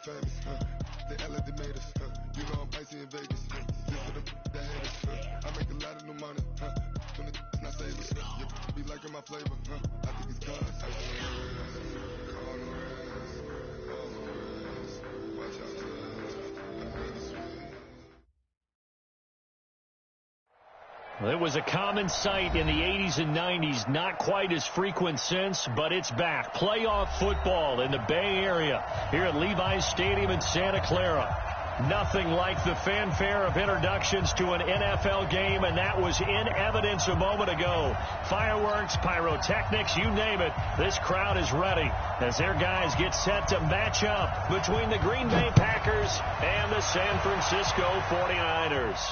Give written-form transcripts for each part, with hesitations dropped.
famous, the LA they made us, you know I'm icy in Vegas, this for the that haters, I make a lot of new money, when it's not savers, you be liking my flavor, I think it's cause, all the rest, watch out, Well, it was a common sight in the 80s and 90s, not quite as frequent since, but it's back. Playoff football in the Bay Area here at Levi's Stadium in Santa Clara. Nothing like the fanfare of introductions to an NFL game, and that was in evidence a moment ago. Fireworks, pyrotechnics, you name it. This crowd is ready as their guys get set to match up between the Green Bay Packers and the San Francisco 49ers.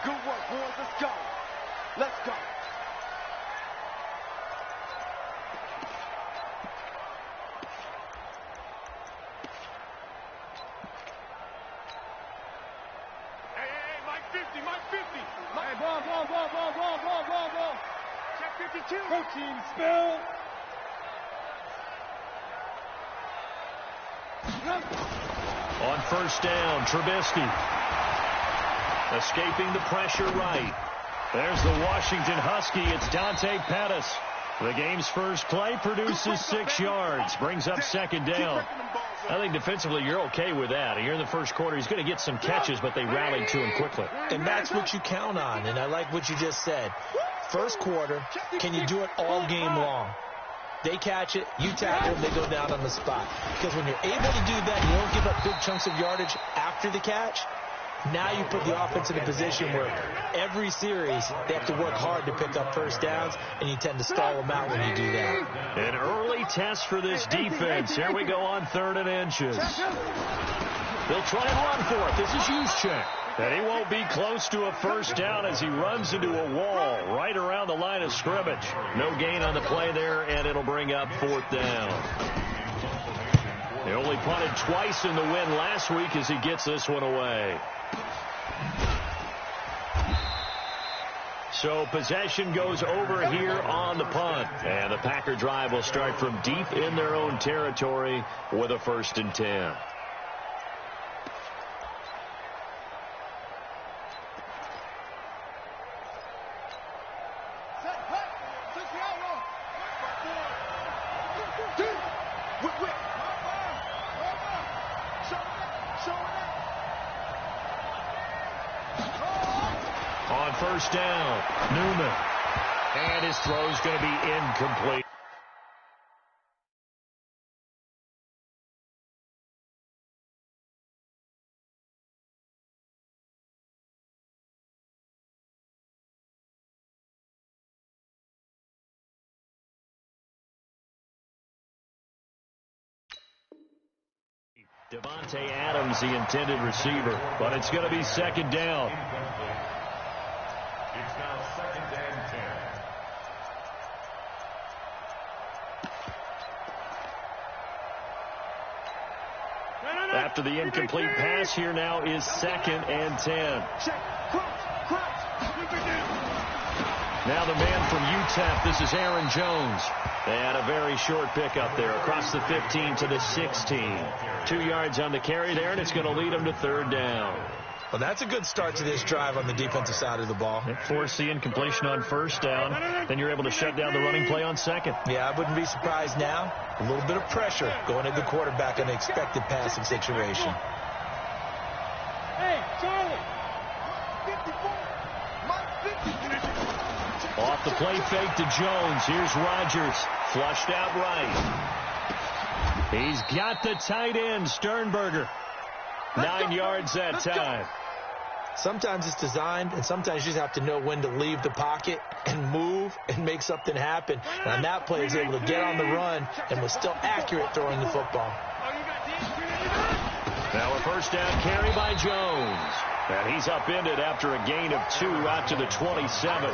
Good work, boys. Let's go. Let's go. Hey, Mike 50, Mike 50. Hey, ball. Check 52. Protein spill. On first down, Trubisky. Escaping the pressure right. There's the Washington Husky. It's Dante Pettis. The game's first play produces 6 yards. Brings up second down. I think defensively you're okay with that. Here in the first quarter, he's going to get some catches, but they rallied to him quickly. And that's what you count on, and I like what you just said. First quarter, can you do it all game long? They catch it, you tackle them, they go down on the spot. Because when you're able to do that, you don't give up big chunks of yardage after the catch. Now you put the offense in a position where every series they have to work hard to pick up first downs, and you tend to stall them out when you do that. An early test for this defense. Here we go on 3rd and inches. They'll try and run for it. This is Juszczyk. And he won't be close to a first down as he runs into a wall right around the line of scrimmage. No gain on the play there, and it'll bring up 4th down. They only punted twice in the win last week as he gets this one away. So possession goes over here on the punt. And the Packer drive will start from deep in their own territory with a 1st and 10. On first down, Newman. And his throw's going to be incomplete. Devontae Adams, the intended receiver, but it's going to be 2nd down. It's now 2nd and 10. After the incomplete pass, here now is 2nd and 10. Now the man from UTEP, this is Aaron Jones. And a very short pickup there across the 15 to the 16. 2 yards on the carry there, and it's going to lead him to 3rd down. Well, that's a good start to this drive on the defensive side of the ball. Force the incompletion on first down. Then you're able to shut down the running play on 2nd. Yeah, I wouldn't be surprised now. A little bit of pressure going at the quarterback in an expected passing situation. Hey, Charlie. 54. Mike 50. Off the play fake to Jones. Here's Rodgers. Flushed out right. He's got the tight end, Sternberger. 9 yards that time. Sometimes it's designed, and sometimes you just have to know when to leave the pocket and move and make something happen. And on that play, he was able to get on the run and was still accurate throwing the football. Now a first down carry by Jones. And he's upended after a gain of 2 out to the 27.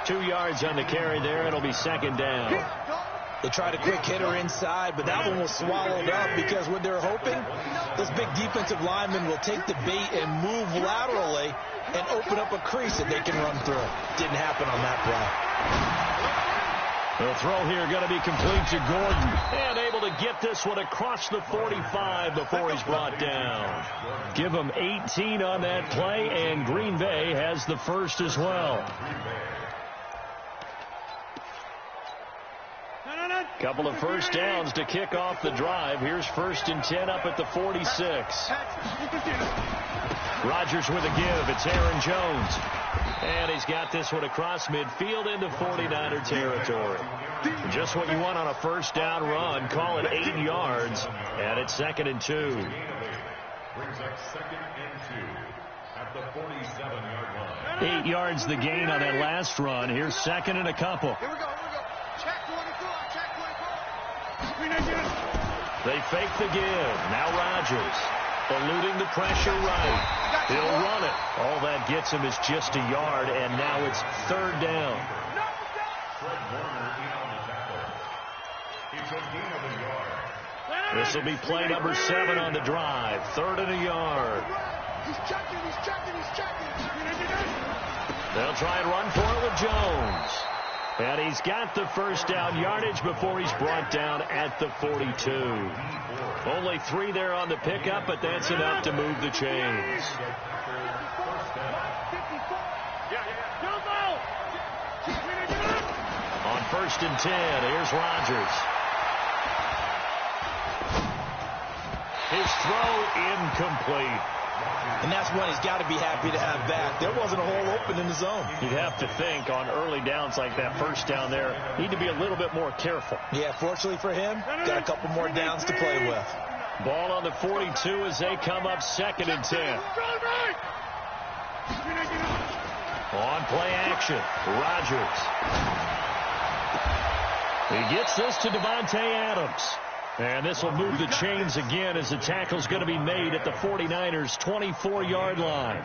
2 yards on the carry there. It'll be 2nd down. They tried a quick hitter inside, but that one was swallowed up because what they're hoping, this big defensive lineman will take the bait and move laterally and open up a crease that they can run through. Didn't happen on that play. The throw here going to be complete to Gordon. And able to get this one across the 45 before he's brought down. Give him 18 on that play, and Green Bay has the first as well. Couple of first downs to kick off the drive. Here's 1st and 10 up at the 46. Rodgers with a give. It's Aaron Jones. And he's got this one across midfield into 49er territory. Just what you want on a first down run. Call it 8 yards. And it's 2nd and 2. Brings up 2nd and 2 at the 47-yard line. 8 yards the gain on that last run. Here's 2nd and a couple. Here we go. Check 24. Check 24. They fake the give. Now Rodgers eluding the pressure right. He'll run it. All that gets him is just a yard, and now it's 3rd down. Fred Warner in on the tackle. It's a gain of a yard. This will be play number 7 on the drive. 3rd and a yard. He's checking. They'll try and run for it with Jones. And he's got the first down yardage before he's brought down at the 42. Only 3 there on the pickup, but that's enough to move the chains. On 1st and 10, here's Rodgers. His throw incomplete. And that's one he's got to be happy to have back. There wasn't a hole open in the zone. You'd have to think on early downs like that, first down there, need to be a little bit more careful. Yeah, fortunately for him, got a couple more downs to play with. Ball on the 42 as they come up 2nd and 10. On play action, Rodgers. He gets this to Devontae Adams. And this will move the chains again as the tackle's going to be made at the 49ers' 24-yard line.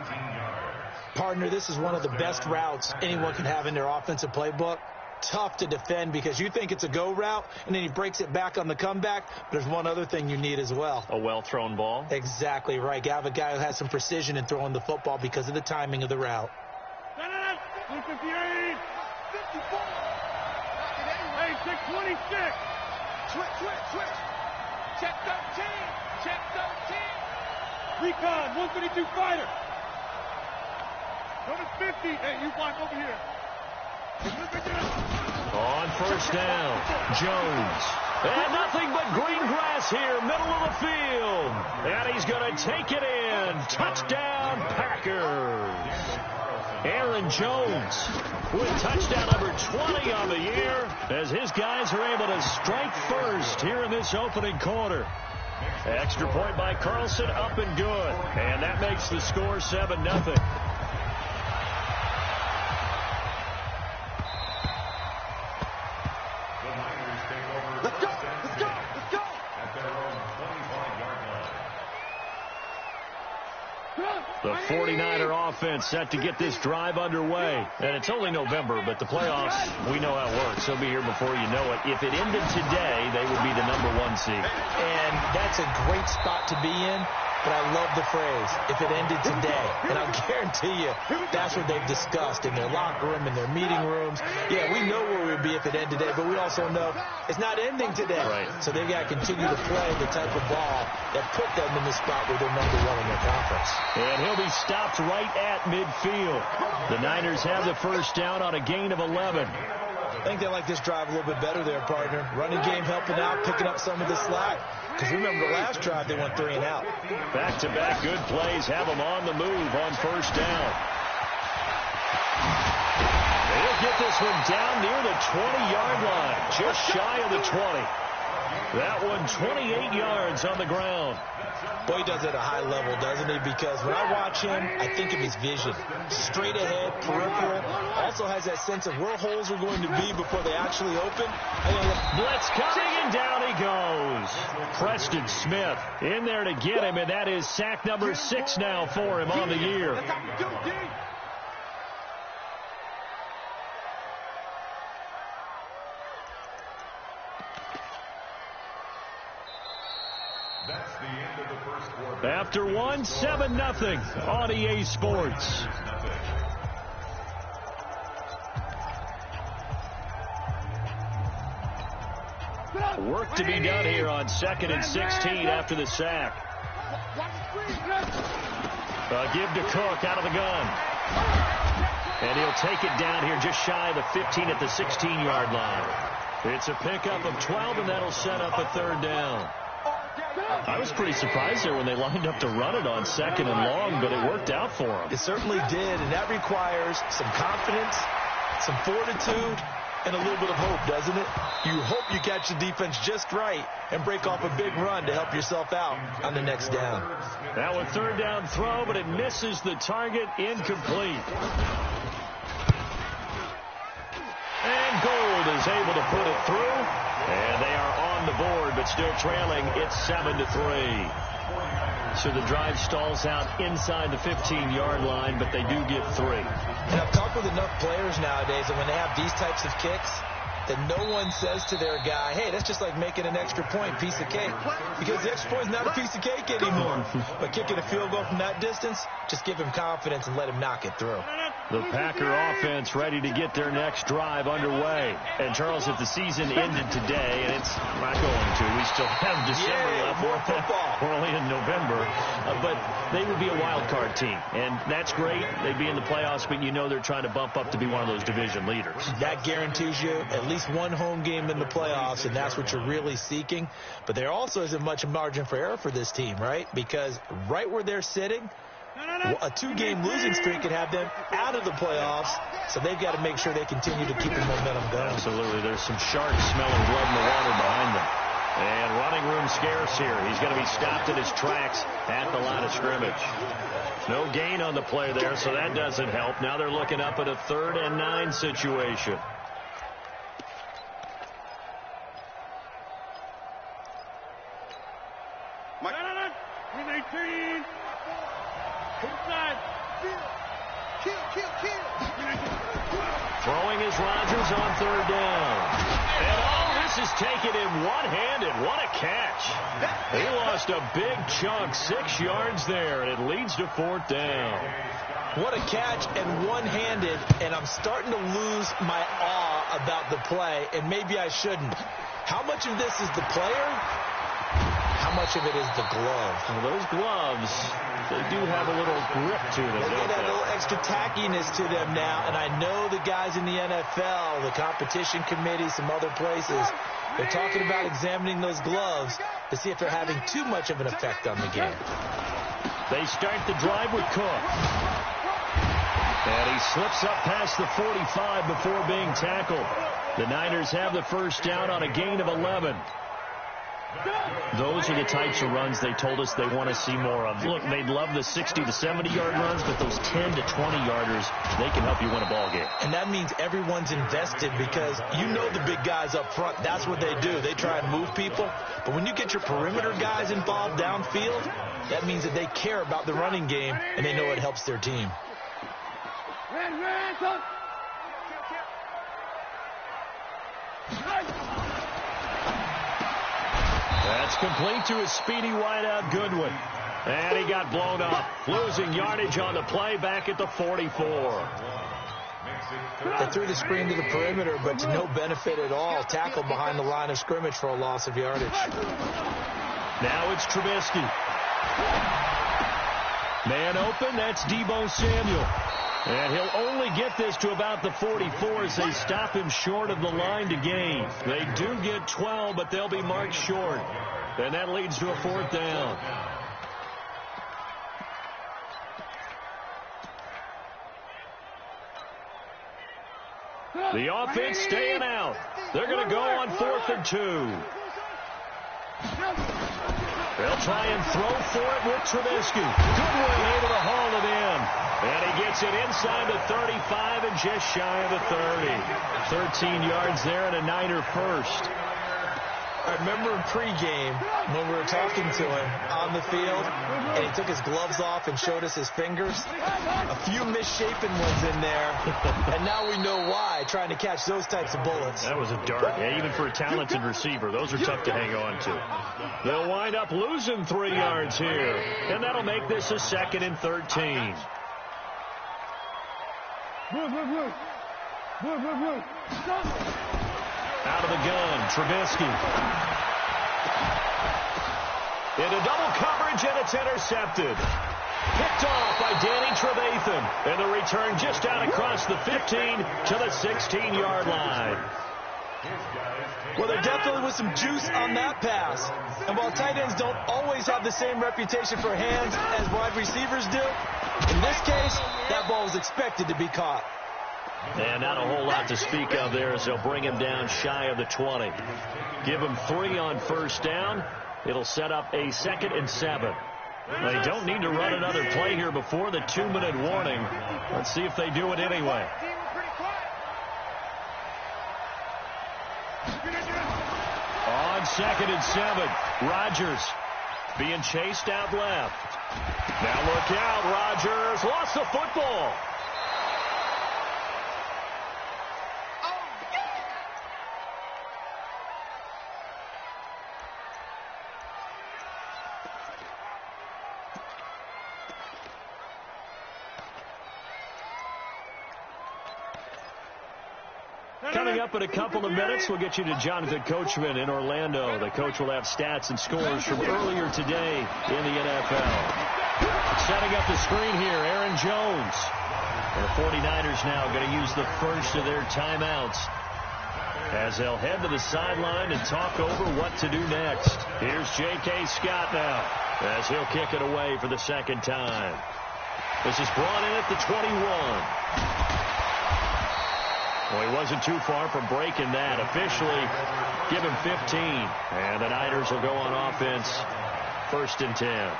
Partner, this is one of the best routes anyone can have in their offensive playbook. Tough to defend because you think it's a go route, and then he breaks it back on the comeback. There's one other thing you need as well. A well-thrown ball. Exactly right. You have a guy who has some precision in throwing the football because of the timing of the route. 54. Hey, 626. Switch. Check 13. Recon, 152 fighter. Go to 50. Hey, you climb over here. On first down, Jones. And nothing but green grass here, middle of the field. And he's going to take it in. Touchdown, Packers. Aaron Jones with touchdown number 20 on the year as his guys are able to strike first here in this opening quarter. Extra point by Carlson, up and good. And that makes the score 7-0. Let's go. At their own 25-yard line. The 49er offense set to get this drive underway. And it's only November, but the playoffs, we know how it works. They'll be here before you know it. If it ended today, they would be the number 1 seed. And that's a great spot to be in. But I love the phrase, if it ended today. And I'll guarantee you, that's what they've discussed in their locker room, in their meeting rooms. Yeah, we know where we would be if it ended today, but we also know it's not ending today. Right. So they've got to continue to play the type of ball that put them in the spot where they're number 1 in their conference. And he'll be stopped right at midfield. The Niners have the first down on a gain of 11. I think they like this drive a little bit better there, partner. Running game helping out, picking up some of the slack. Because remember, the last drive they went 3 and out. Back-to-back good plays have them on the move on first down. They'll get this one down near the 20-yard line, just shy of the 20. That one 28 yards on the ground. Boy, he does it at a high level, doesn't he? Because when I watch him, I think of his vision. Straight ahead, peripheral. Also has that sense of where holes are going to be before they actually open. Blitz coming, and down he goes. Preston Smith in there to get him, and that is sack number 6 now for him on the year. That's how you do it, D. That's the end of the first quarter. After 1, 7-0 on EA Sports. Work to be done here on 2nd and 16 after the sack. Give to Cook out of the gun. And he'll take it down here just shy of the 15 at the 16-yard line. It's a pickup of 12, and that'll set up a 3rd down. I was pretty surprised there when they lined up to run it on 2nd and long, but it worked out for them. It certainly did, and that requires some confidence, some fortitude, and a little bit of hope, doesn't it? You hope you catch the defense just right and break off a big run to help yourself out on the next down. Now a 3rd down throw, but it misses the target, incomplete. And Gould is able to put it through, and they are on the board, but still trailing. It's 7-3. So the drive stalls out inside the 15-yard line, but they do get 3. And I've talked with enough players nowadays that when they have these types of kicks, that no one says to their guy, hey, that's just like making an extra point, piece of cake. Because the extra point is not a piece of cake anymore. But kicking a field goal from that distance, just give him confidence and let him knock it through. The Packer offense ready to get their next drive underway. And, Charles, if the season ended today, and it's not going to, we still have December left. More football. We're only in November. But they would be a wild card team. And that's great. They'd be in the playoffs, but you know they're trying to bump up to be one of those division leaders. That guarantees you at least one home game in the playoffs, and that's what you're really seeking. But there also isn't much margin for error for this team, right? Because right where they're sitting, a 2-game losing streak could have them out of the playoffs, so they've got to make sure they continue to keep the momentum going. Absolutely. There's some sharks smelling blood in the water behind them. And running room scarce here. He's going to be stopped in his tracks at the line of scrimmage. No gain on the play there, so that doesn't help. Now they're looking up at a 3rd and 9 situation. Throwing is Rodgers on 3rd down. And all this is taken in one-handed. What a catch. He lost a big chunk, 6 yards there, and it leads to 4th down. What a catch and one-handed, and I'm starting to lose my awe about the play, and maybe I shouldn't. How much of this is the player? How much of it is the glove? Well, those gloves, they do have a little grip to them, They don't get a they? little extra tackiness to them now, and I know the guys in the NFL, the competition committee, some other places, they're talking about examining those gloves to see if they're having too much of an effect on the game. They start the drive with Cook. And he slips up past the 45 before being tackled. The Niners have the 1st down on a gain of 11. Those are the types of runs they told us they want to see more of. Look, they'd love the 60 to 70-yard runs, but those 10 to 20-yarders, they can help you win a ball game. And that means everyone's invested because you know the big guys up front, that's what they do. They try and move people. But when you get your perimeter guys involved downfield, that means that they care about the running game and they know it helps their team. That's complete to his speedy wideout, Goodwin. And he got blown up, losing yardage on the play back at the 44. They threw the screen to the perimeter, but to no benefit at all. Tackled behind the line of scrimmage for a loss of yardage. Now it's Trubisky. Man open, that's Deebo Samuel. And he'll only get this to about the 44 as they stop him short of the line to gain. They do get 12, but they'll be marked short. And that leads to a 4th down. The offense staying out. They're going to go on 4th and 2. They'll try and throw for it with Trubisky. Goodwin able to haul it in. And he gets it inside the 35 and just shy of the 30. 13 yards there and a Niner 1st. I remember in pregame when we were talking to him on the field, and he took his gloves off and showed us his fingers. A few misshapen ones in there, and now we know why, trying to catch those types of bullets. That was a dart. Yeah, even for a talented receiver, those are tough to hang on to. They'll wind up losing 3 yards here, and that'll make this a 2nd and 13. Out of the gun. Trubisky. Into double coverage, and it's intercepted. Picked off by Danny Trevathan. And the return just out across the 15 to the 16-yard line. Well, there definitely was some juice on that pass. And while tight ends don't always have the same reputation for hands as wide receivers do, in this case, that ball was expected to be caught. And not a whole lot to speak of there as they'll bring him down shy of the 20. Give him 3 on first down. It'll set up a 2nd and 7. They don't need to run another play here before the 2-minute warning. Let's see if they do it anyway. On 2nd and 7, Rodgers being chased out left. Now look out, Rodgers lost the football. Coming up in a couple of minutes, we'll get you to Jonathan Coachman in Orlando. The coach will have stats and scores from earlier today in the NFL. Setting up the screen here, Aaron Jones. And the 49ers now going to use the first of their timeouts as they'll head to the sideline and talk over what to do next. Here's J.K. Scott now as he'll kick it away for the second time. This is brought in at the 21. Well, he wasn't too far from breaking that. Officially, give him 15. And the Niners will go on offense, 1st and 10.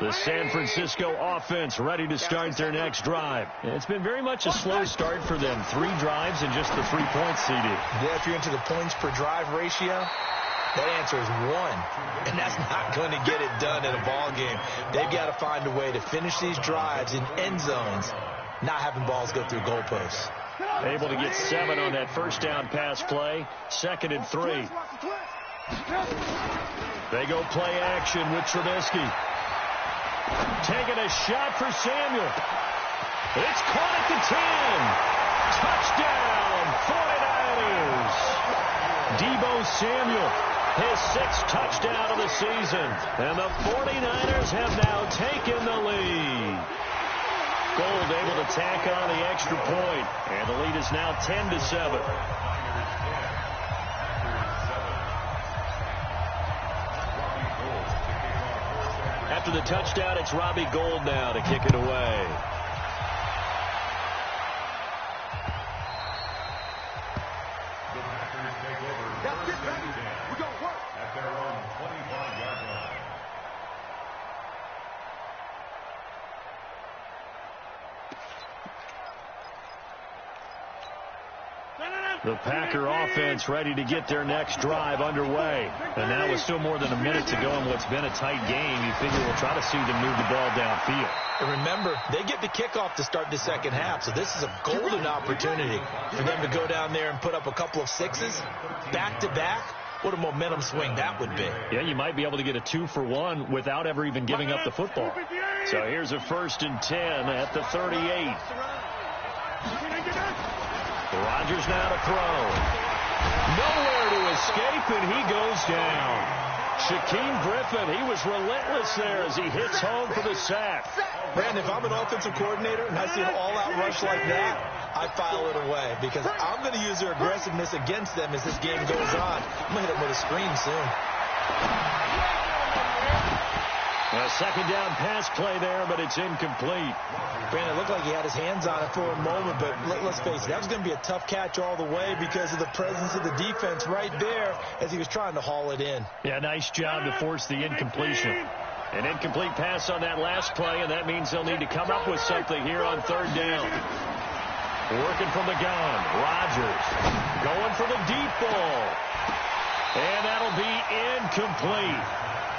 The San Francisco offense ready to start their next drive. It's been very much a slow start for them. 3 drives and just the 3 points, CD. Yeah, if you're into the points per drive ratio, that answer is 1, and that's not going to get it done in a ball game. They've got to find a way to finish these drives in end zones, not having balls go through goalposts. Able to get 7 on that first down pass play, 2nd and 3. They go play action with Trubisky. Taking a shot for Samuel. It's caught at the 10. Touchdown, 49ers. Deebo Samuel. His 6th touchdown of the season. And the 49ers have now taken the lead. Gold able to tack on the extra point. And the lead is now 10-7. After the touchdown, it's Robbie Gould now to kick it away. The Packer offense ready to get their next drive underway. And now with still more than a minute to go in what's been a tight game, you figure we'll try to see them move the ball downfield. And remember, they get the kickoff to start the second half, so this is a golden opportunity for them to go down there and put up a couple of 6s back-to-back. What a momentum swing that would be. Yeah, you might be able to get a 2-for-1 without ever even giving up the football. So here's a 1st and 10 at the 38. Rodgers now to throw. Nowhere to escape, and he goes down. Shaquem Griffin, he was relentless there as he hits home for the sack. Brandon, if I'm an offensive coordinator and I see an all-out rush like that, I file it away because I'm going to use their aggressiveness against them as this game goes on. I'm going to hit them with a screen soon. A second down pass play there, but it's incomplete. Brandon, it looked like he had his hands on it for a moment, but let's face it, that was going to be a tough catch all the way because of the presence of the defense right there as he was trying to haul it in. Yeah, nice job to force the incompletion. An incomplete pass on that last play, and that means they'll need to come up with something here on 3rd down. Working from the gun, Rodgers going for the deep ball. And that'll be incomplete.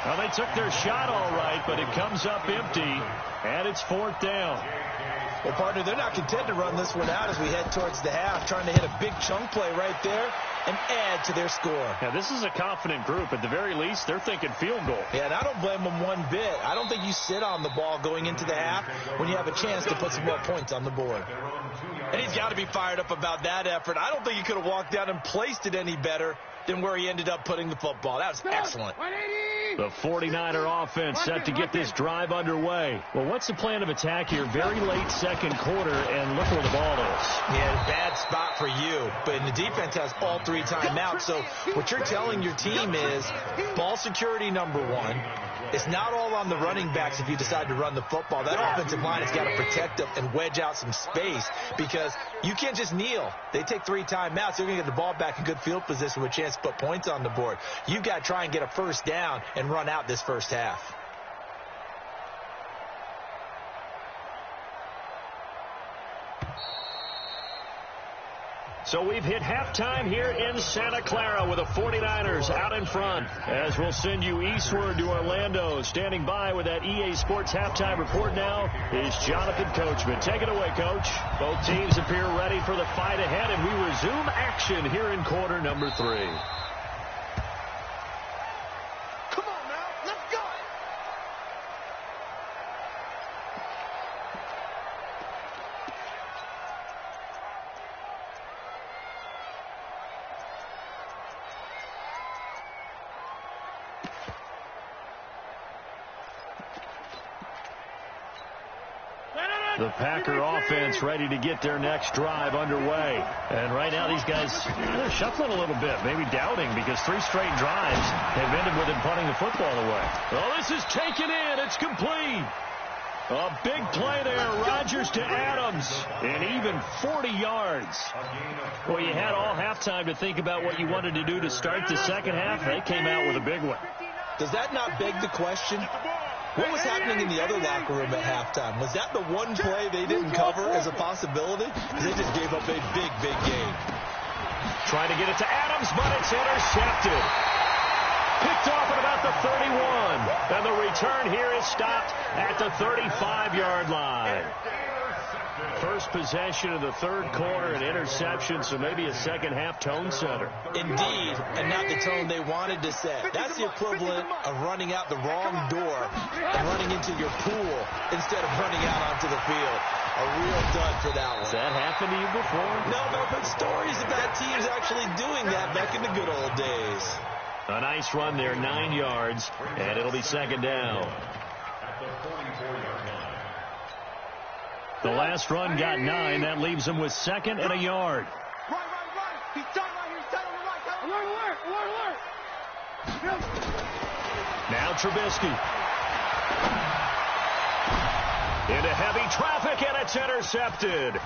Well, they took their shot all right, but it comes up empty, and it's 4th down. Well, partner, they're not content to run this one out as we head towards the half, trying to hit a big chunk play right there and add to their score. Yeah, this is a confident group. At the very least, they're thinking field goal. Yeah, and I don't blame them one bit. I don't think you sit on the ball going into the half when you have a chance to put some more points on the board. And he's got to be fired up about that effort. I don't think he could have walked down and placed it any better than where he ended up putting the football. That was excellent. The 49er offense set to get this drive underway. Well, what's the plan of attack here? Very late second quarter, and look where the ball is. Yeah, bad spot for you. But the defense has all 3 timeouts. So what you're telling your team is ball security number 1. It's not all on the running backs if you decide to run the football. That offensive line has got to protect them and wedge out some space because you can't just kneel. They take 3 timeouts. They're going to get the ball back in good field position with a chance to put points on the board. You've got to try and get a first down and run out this first half. So we've hit halftime here in Santa Clara with the 49ers out in front. As we'll send you eastward to Orlando. Standing by with that EA Sports halftime report now is Jonathan Coachman. Take it away, Coach. Both teams appear ready for the fight ahead, and we resume action here in quarter number 3. The Packer offense ready to get their next drive underway. And right now these guys, they're shuffling a little bit, maybe doubting because 3 straight drives have ended with them punting the football away. Oh, this is taken in. It's complete. A big play there. Rodgers to Adams. And even 40 yards. Well, you had all halftime to think about what you wanted to do to start the second half. They came out with a big one. Does that not beg the question? What was happening in the other locker room at halftime? Was that the one play they didn't cover as a possibility? Because they just gave up a big, big game. Trying to get it to Adams, but it's intercepted. Picked off at about the 31. And the return here is stopped at the 35-yard line. First possession of the third quarter, an interception, so maybe a second-half tone setter. Indeed, and not the tone they wanted to set. That's the equivalent of running out the wrong door and running into your pool instead of running out onto the field. A real dud for that one. Has that happened to you before? No, but I've heard stories about teams actually doing that back in the good old days. A nice run there, 9 yards, and it'll be second down. The last run got 9. That leaves him with second and a yard. Right. He's done right here. He's done on the right. Alert. Now Trubisky. Into heavy traffic, and it's intercepted.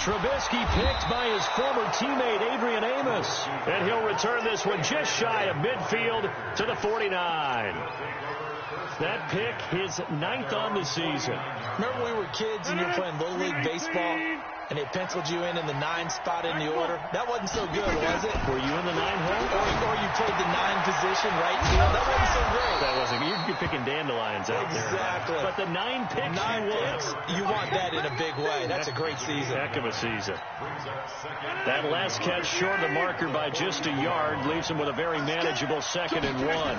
Trubisky picked by his former teammate Adrian Amos. And he'll return this one just shy of midfield to the 49. That pick, his 9th on the season. Remember when we were kids and you were playing Little League Baseball and they penciled you in the 9 spot in the order? That wasn't so good, was it? Were you in the 9 hole? Or you played the 9 position right field? That wasn't so great. That wasn't. You're picking dandelions out there. Exactly. But the 9 picks, you want that in a big way. That's a great season. Heck of a season. That last catch short of the marker by just a yard leaves him with a very manageable 2nd and 1.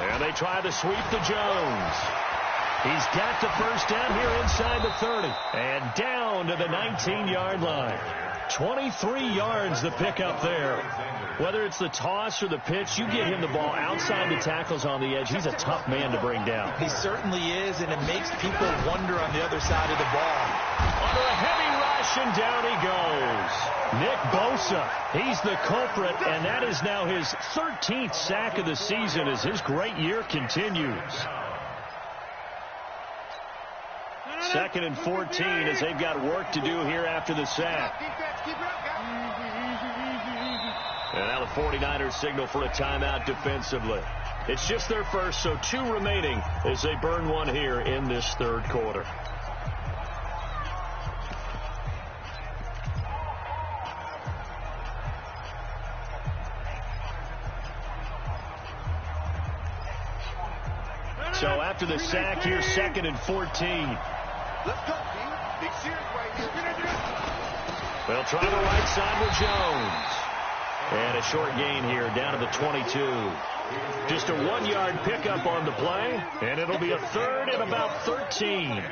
And they try to sweep to Jones. He's got the first down here inside the 30. And down to the 19-yard line. 23 yards the pickup there. Whether it's the toss or the pitch, you get him the ball outside the tackles on the edge. He's a tough man to bring down. He certainly is, and it makes people wonder on the other side of the ball. Under a heavy rush, and down he goes. Nick Bosa, he's the culprit, and that is now his 13th sack of the season as his great year continues. 2nd and 14 as they've got work to do here after the sack. And now the 49ers signal for a timeout defensively. It's just their first, so 2 remaining as they burn one here in this third quarter. So after the sack here, 2nd and 14. Let's go, team. They'll try the right side with Jones. And a short gain here down to the 22. Just a 1-yard pickup on the play, and it'll be a third and about 13.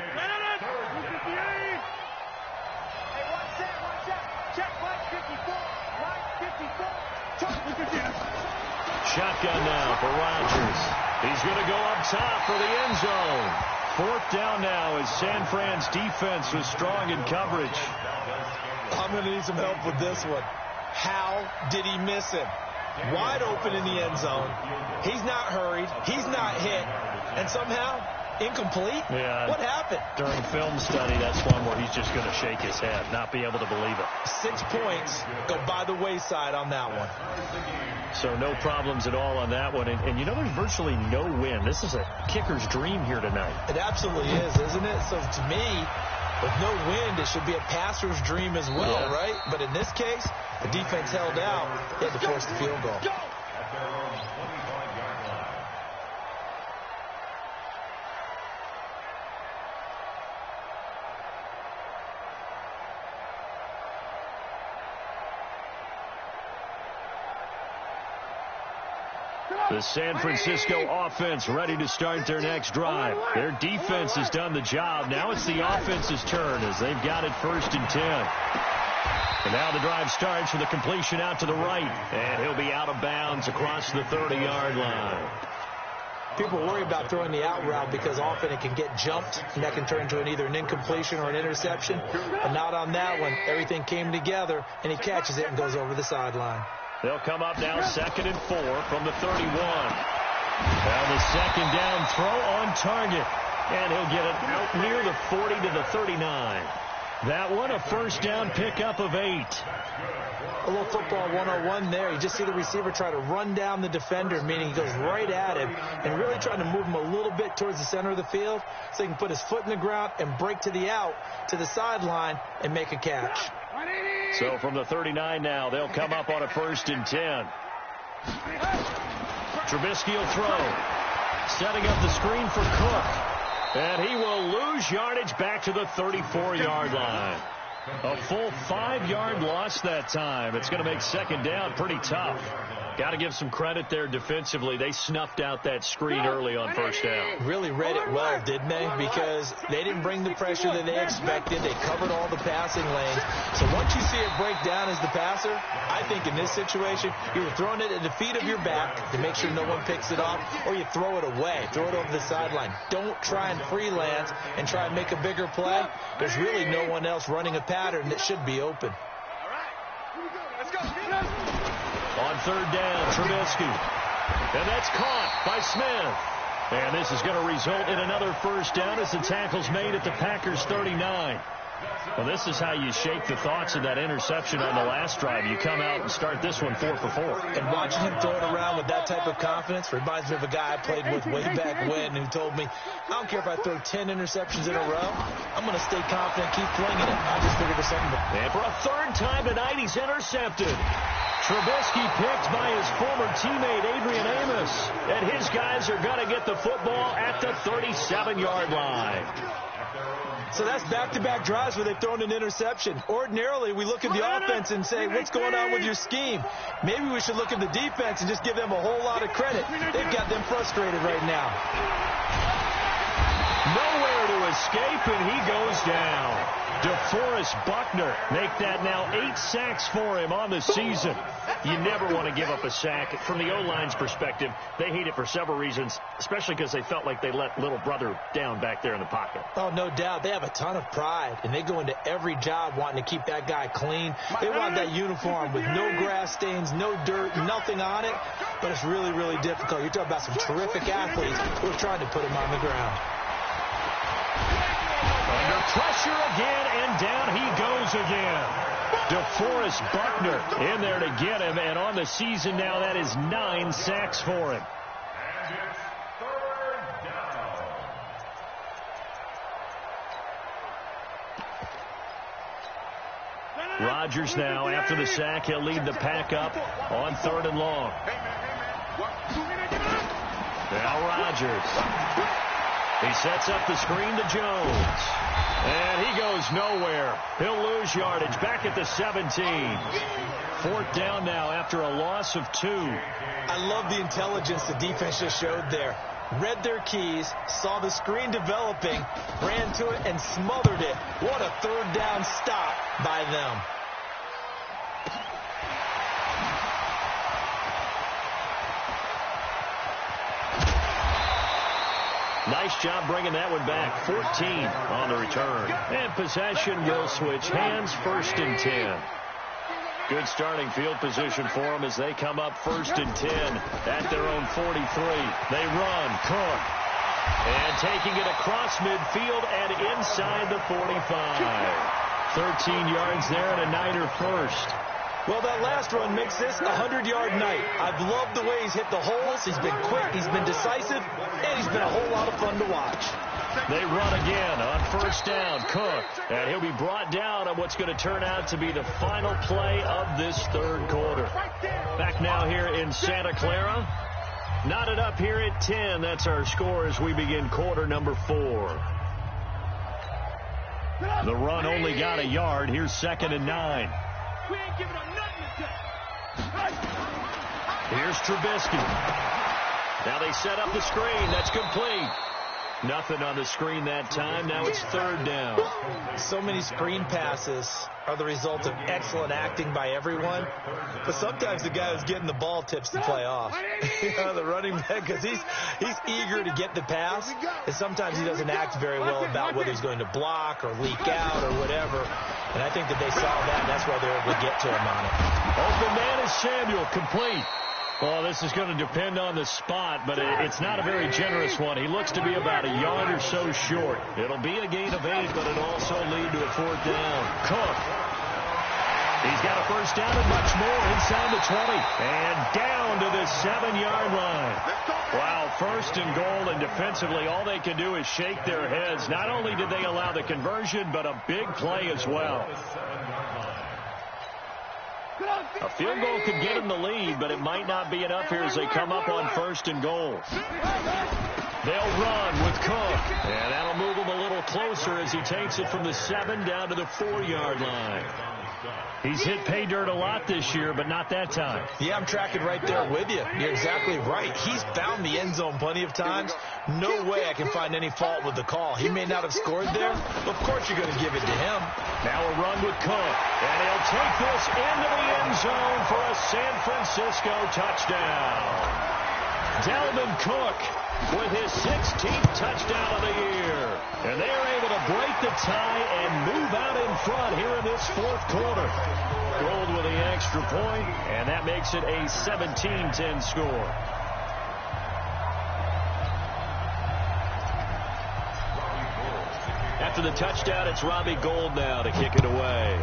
Shotgun now for Rodgers. He's going to go up top for the end zone. 4th down now as San Fran's defense was strong in coverage. I'm going to need some help with this one. How did he miss him? Wide open in the end zone. He's not hurried. He's not hit. And somehow, incomplete? Yeah. What happened? During film study, that's one where he's just going to shake his head, not be able to believe it. 6 points go by the wayside on that one. So no problems at all on that one. And you know, there's virtually no wind. This is a kicker's dream here tonight. It absolutely is, isn't it? So to me, with no wind, it should be a passer's dream as well, right? But in this case, the defense held out. They had to force the field goal. The San Francisco offense ready to start their next drive. Their defense has done the job. Now it's the offense's turn as they've got it 1st and 10. And now the drive starts with a completion out to the right. And he'll be out of bounds across the 30-yard line. People worry about throwing the out route because often it can get jumped, and that can turn into either an incompletion or an interception. But not on that one. Everything came together, and he catches it and goes over the sideline. They'll come up now 2nd and 4 from the 31. Now the 2nd down throw on target. And he'll get it out near the 40 to the 39. That one, a 1st down pickup of 8. A little football 101 there. You just see the receiver try to run down the defender, meaning he goes right at him and really trying to move him a little bit towards the center of the field so he can put his foot in the ground and break to the out, to the sideline, and make a catch. So from the 39 now, they'll come up on a 1st and 10. Trubisky will throw. Setting up the screen for Cook. And he will lose yardage back to the 34-yard line. A full 5-yard loss that time. It's going to make 2nd down pretty tough. Got to give some credit there defensively. They snuffed out that screen early on 1st down. Really read it well, didn't they? Because they didn't bring the pressure that they expected. They covered all the passing lanes. So once you see it break down as the passer, I think in this situation, you're throwing it at the feet of your back to make sure no one picks it off, or you throw it away. Throw it over the sideline. Don't try and freelance and try and make a bigger play. There's really no one else running a pattern that should be open. On 3rd down, Trubisky. And that's caught by Smith. And this is going to result in another 1st down as the tackle's made at the Packers' 39. Well, this is how you shake the thoughts of that interception on the last drive. You come out and start this one 4 for 4. And watching him throw it around with that type of confidence reminds me of a guy I played with way back when who told me, I don't care if I throw 10 interceptions in a row. I'm going to stay confident, keep flinging it. I just figured there's something. And for a 3rd time tonight, he's intercepted. Trubisky picked by his former teammate Adrian Amos. And his guys are going to get the football at the 37-yard line. So that's back-to-back drives where they've thrown an interception. Ordinarily, we look at the offense and say, what's going on with your scheme? Maybe we should look at the defense and just give them a whole lot of credit. They've got them frustrated right now. Nowhere to escape, and he goes down. DeForest Buckner make that now 8 sacks for him on the season. You never want to give up a sack. From the O-line's perspective, they hate it for several reasons, especially because they felt like they let little brother down back there in the pocket. Oh, no doubt. They have a ton of pride, and they go into every job wanting to keep that guy clean. They want that uniform with no grass stains, no dirt, nothing on it, but it's really, really difficult. You're talking about some terrific athletes who are trying to put him on the ground. Under pressure again, and down he goes again. DeForest Buckner in there to get him, and on the season now, that is 9 sacks for him. And it's 3rd down. Rodgers now, after the sack, he'll lead the pack up on 3rd and long. Now Rodgers. He sets up the screen to Jones. And he goes nowhere. He'll lose yardage back at the 17. Fourth down now after a loss of 2. I love the intelligence the defense just showed there. Read their keys, saw the screen developing, ran to it, and smothered it. What a third down stop by them. Nice job bringing that one back. 14 on the return. And possession will switch hands, 1st and 10. Good starting field position for them as they come up 1st and 10 at their own 43. They run. Cook. And taking it across midfield and inside the 45. 13 yards there and a Niner first. Well, that last run makes this a 100-yard night. I've loved the way he's hit the holes. He's been quick, he's been decisive, and he's been a whole lot of fun to watch. They run again on 1st down. Cook. And he'll be brought down on what's going to turn out to be the final play of this 3rd quarter. Back now here in Santa Clara. Knotted up here at 10. That's our score as we begin quarter number 4. The run only got a yard. Here's 2nd and 9. We ain't giving up nothing today. Here's Trubisky. Now they set up the screen. That's complete. Nothing on the screen that time. Now it's 3rd down. So many screen passes are the result of excellent acting by everyone. But sometimes the guy who's getting the ball tips the play off. The running back, because he's eager to get the pass. And sometimes he doesn't act very well about whether he's going to block or leak out or whatever. And I think that they saw that, and that's why they're able to get to him on it. Open man is Samuel, complete. Well, this is going to depend on the spot, but it's not a very generous one. He looks to be about a yard or so short. It'll be a gain of 8, but it'll also lead to a 4th down. Cook. He's got a 1st down and much more inside the 20. And down to the 7-yard line. Wow, 1st and goal, and defensively all they can do is shake their heads. Not only did they allow the conversion, but a big play as well. A field goal could get them the lead, but it might not be enough here as they come up on 1st and goal. They'll run with Cook, and that'll move them a little closer as he takes it from the 7 down to the 4-yard line. He's hit pay dirt a lot this year, but not that time. Yeah, I'm tracking right there with you. You're exactly right. He's found the end zone plenty of times. No way I can find any fault with the call. He may not have scored there. Of course you're going to give it to him. Now a run with Cook, and he'll take this into the end zone for a San Francisco touchdown. Dalvin Cook with his 16th touchdown of the year. And they are able to break the tie and move out in front here in this 4th quarter. Gold with the extra point, and that makes it a 17-10 score. After the touchdown, it's Robbie Gould now to kick it away.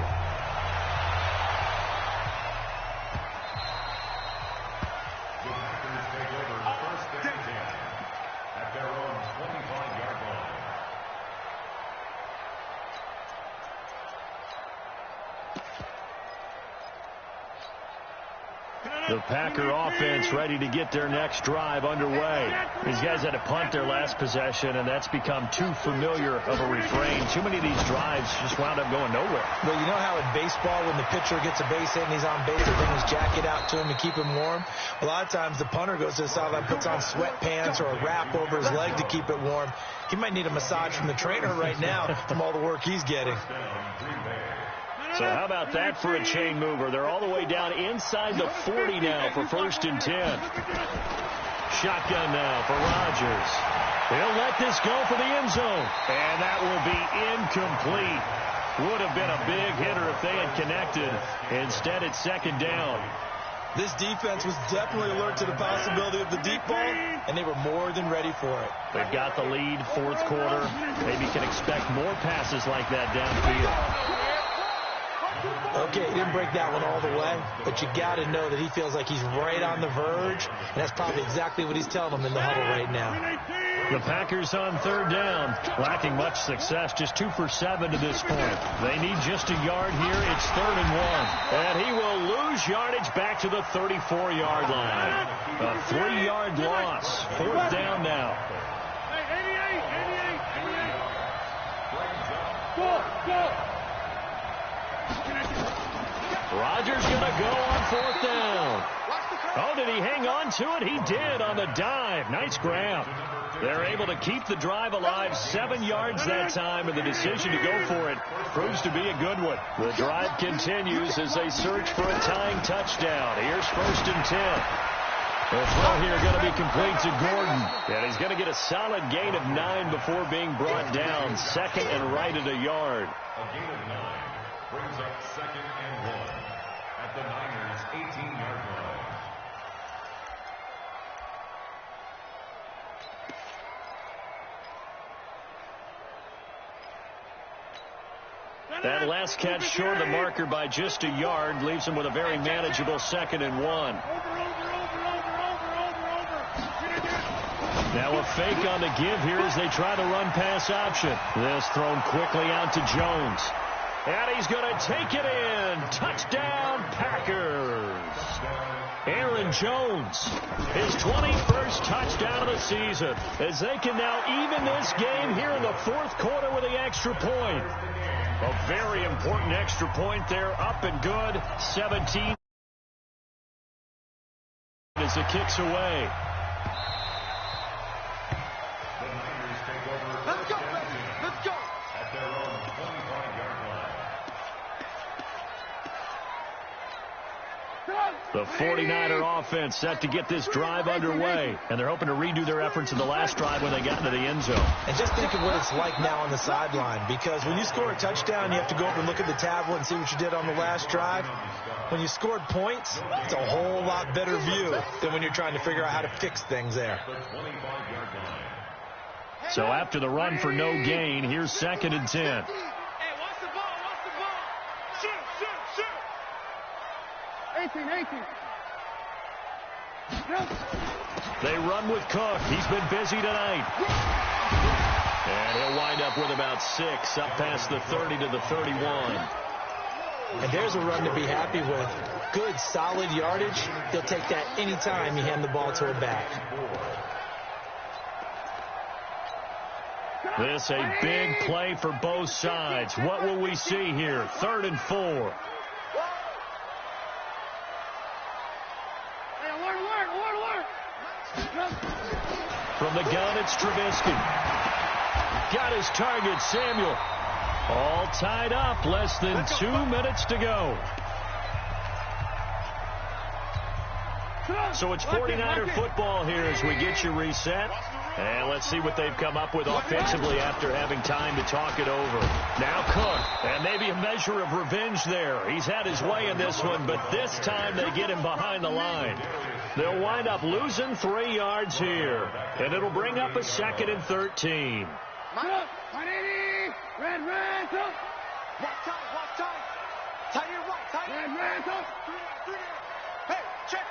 The Packer offense ready to get their next drive underway. These guys had to punt their last possession, and that's become too familiar of a refrain. Too many of these drives just wound up going nowhere. Well, you know how in baseball when the pitcher gets a base hit and he's on base, they bring his jacket out to him to keep him warm? A lot of times the punter goes to the sideline, puts on sweatpants or a wrap over his leg to keep it warm. He might need a massage from the trainer right now from all the work he's getting. So how about that for a chain mover? They're all the way down inside the 40 now for 1st and 10. Shotgun now for Rodgers. He'll let this go for the end zone. And that will be incomplete. Would have been a big hitter if they had connected. Instead, it's 2nd down. This defense was definitely alert to the possibility of the deep ball, and they were more than ready for it. They've got the lead, 4th quarter. Maybe can expect more passes like that downfield. Okay, he didn't break that one all the way, but you got to know that he feels like he's right on the verge, and that's probably exactly what he's telling them in the huddle right now. The Packers on 3rd down, lacking much success, just 2 for 7 to this point. They need just a yard here. It's 3rd and 1, and he will lose yardage back to the 34-yard line. A 3-yard loss, 4th down now. 88. Rodgers going to go on 4th down. Oh, did he hang on to it? He did on the dive. Nice grab. They're able to keep the drive alive, 7 yards that time, and the decision to go for it proves to be a good one. The drive continues as they search for a tying touchdown. Here's 1st and 10. The throw here going to be complete to Gordon. And he's going to get a solid gain of 9 before being brought down. 2nd and right at a yard. A gain of 9 brings up 2nd and 1 at the Niners' 18-yard line. That last catch short of the marker by just a yard leaves him with a very manageable 2nd and 1. Now a fake on the give here as they try the run-pass option. This thrown quickly out to Jones. And he's going to take it in. Touchdown, Packers. Aaron Jones, his 21st touchdown of the season, as they can now even this game here in the 4th quarter with the extra point. A very important extra point there, up and good. 17 as it kicks away. The Niners take over. Let's go, baby. Let's go. At their own 25-yard line. The 49er offense set to get this drive underway, and they're hoping to redo their efforts in the last drive when they got into the end zone. And just think of what it's like now on the sideline, because when you score a touchdown, you have to go up and look at the tablet and see what you did on the last drive. When you scored points, it's a whole lot better view than when you're trying to figure out how to fix things there. The 25-yard line. So after the run for no gain, here's 2nd and 10. Hey, watch the ball, watch the ball. Shoot, shoot, shoot. 18. They run with Cook. He's been busy tonight. And he'll wind up with about 6, up past the 30 to the 31. And there's a run to be happy with. Good, solid yardage. He'll take that anytime you hand the ball to a back. This a big play for both sides. What will we see here? 3rd and 4. From the gun, it's Trubisky. Got his target, Samuel. All tied up, less than 2 minutes to go. So it's 49er football here as we get you reset. And let's see what they've come up with offensively after having time to talk it over. Now Cook, and maybe a measure of revenge there. He's had his way in this one, but this time they get him behind the line. They'll wind up losing 3 yards here, and it'll bring up a 2nd and 13. Red, up. Walk tight. Tight here, right, tight. Red, up. 3 down. Hey, check.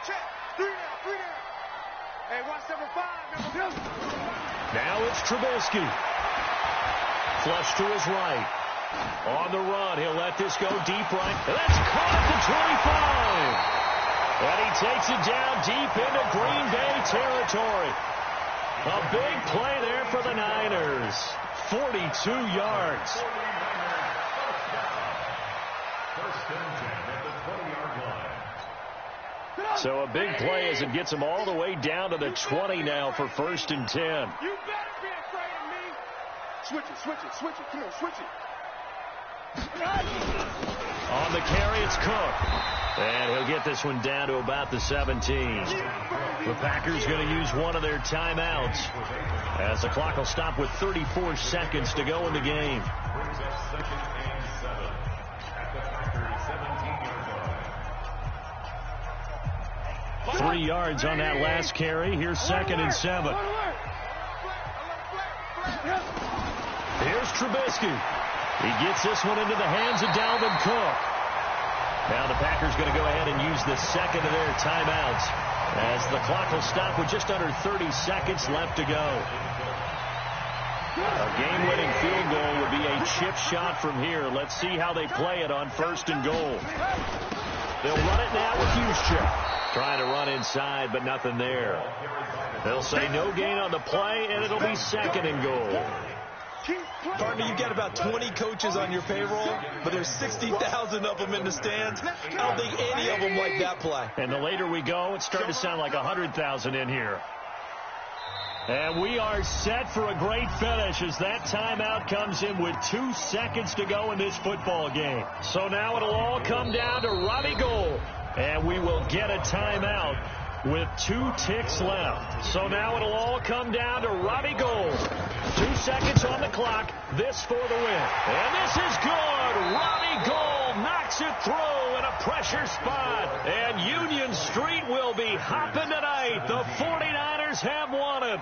3 down. Hey, watch number 5, number 2. Now it's Trubisky. Flush to his right. On the run, he'll let this go deep right. That's caught at the 25. And he takes it down deep into Green Bay territory. A big play there for the Niners. 42 yards. First and 10 at the 20-yard line. So a big play as it gets them all the way down to the 20 now for 1st and 10. You better be afraid of me. Switch it. Come on, switch it. On the carry, it's Cook. And he'll get this one down to about the 17. The Packers going to use one of their timeouts as the clock will stop with 34 seconds to go in the game. Brings up 2nd and 7 at the Packers' 17-yard line. 3 yards on that last carry. Here's 2nd and 7. Here's Trubisky. He gets this one into the hands of Dalvin Cook. Now the Packers going to go ahead and use the 2nd of their timeouts as the clock will stop with just under 30 seconds left to go. A game-winning field goal would be a chip shot from here. Let's see how they play it on 1st and goal. They'll run it now with Juszczyk. Trying to run inside, but nothing there. They'll say no gain on the play, and it'll be 2nd and goal. Partner, you've got about 20 coaches on your payroll, but there's 60,000 of them in the stands. I don't think any of them like that play. And the later we go, it's starting to sound like 100,000 in here. And we are set for a great finish as that timeout comes in with 2 seconds to go in this football game. So now it'll all come down to Robbie Gould. And we will get a timeout with 2 ticks left. So now it'll all come down to Robbie Gould. 2 seconds on the clock. This for the win. And this is good. Robbie Gould knocks it through in a pressure spot. And Union Street will be hopping tonight. The 49ers have won it.